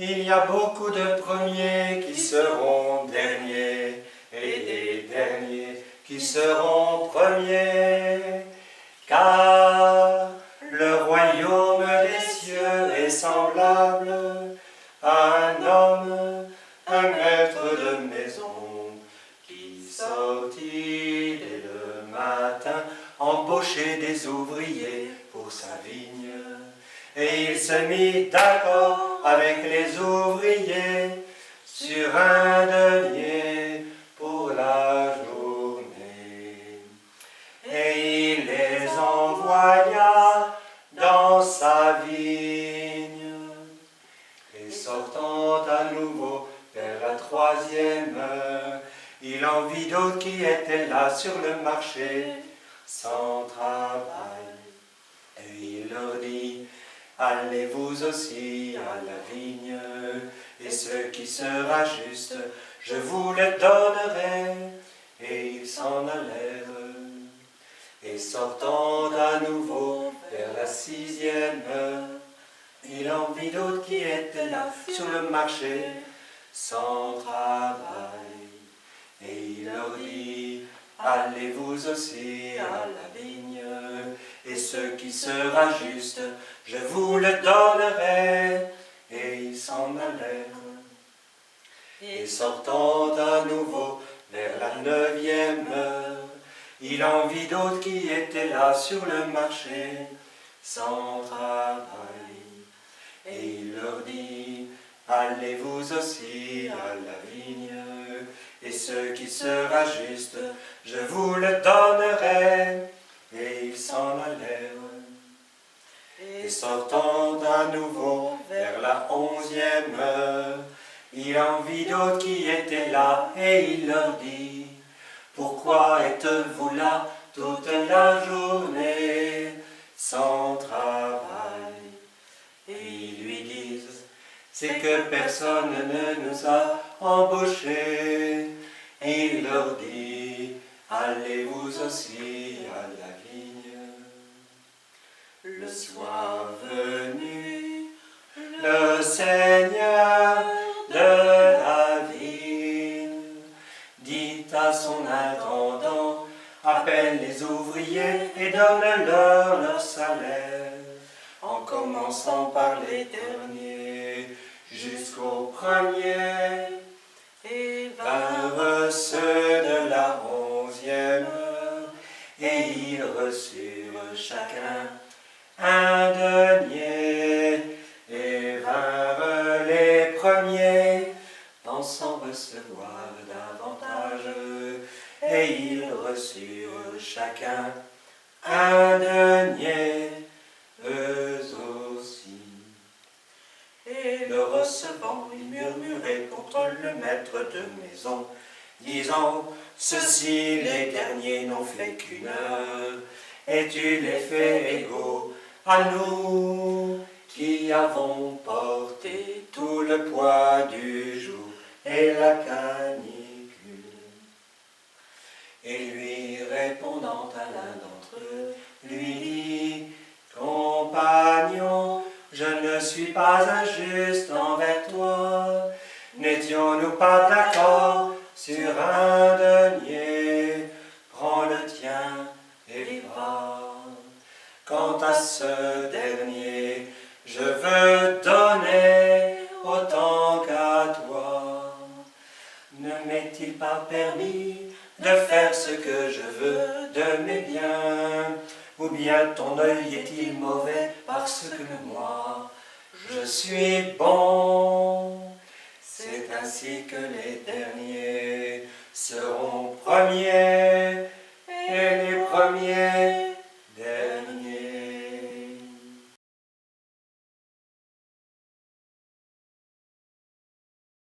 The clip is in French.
Il y a beaucoup de premiers qui seront derniers, et des derniers qui seront premiers. Car le royaume des cieux est semblable à un homme, un maître de maison, qui sortit dès le matin embaucher des ouvriers pour sa vigne. Et il se mit d'accord avec les ouvriers sur un denier pour la journée. Et il les envoya dans sa vigne. Et sortant à nouveau vers la troisième heure, il en vit d'autres qui étaient là sur le marché, sans travail. Et il leur dit: allez-vous aussi à la vigne, et ce qui sera juste, je vous le donnerai. Et ils s'en allèrent. Et sortant à nouveau vers la sixième heure, il en vit d'autres qui étaient là sur le marché, sans travail. Et il leur dit: allez-vous aussi à la vigne, et ce qui sera juste, je vous le donnerai. Et ils s'en allèrent. Et sortant à nouveau vers la neuvième heure, il en vit d'autres qui étaient là sur le marché, sans travail. Et il leur dit: allez-vous aussi à la vigne, et ce qui sera juste, je vous le donnerai. Et ils s'en allèrent. Et sortant à nouveau vers la onzième heure, il en vit d'autres qui étaient là, et il leur dit: pourquoi êtes-vous là toute la journée sans travail? Et ils lui disent: c'est que personne ne nous a embauchés. Et il leur dit: allez-vous aussi à la vigne. Le soir venu, le Seigneur de la vigne dit à son intendant: appelle les ouvriers et donne-leur leur salaire, en commençant par les derniers jusqu'aux premiers. Et vinrent ceux de la onzième heure, et ils reçurent chacun un denier. Et vinrent les premiers, pensant recevoir davantage, et ils reçurent chacun un denier, eux aussi. Et le recevant, il murmurait contre le maître de maison, disant: ceux-ci les derniers n'ont fait qu'une heure, et tu les fais égaux à nous, qui avons porté tout le poids du jour et la canicule. Et lui répondant à l'un d'entre eux, lui dit: compagnon, je ne suis pas injuste envers toi. N'étions-nous pas d'accord sur un denier? Prends le tien et va. Quant à ce dernier, je veux donner autant qu'à toi. Ne m'est-il pas permis de faire ce que je veux de mes biens? Ou bien ton œil est-il mauvais parce que moi, je suis bon? C'est ainsi que les derniers seront premiers, et les premiers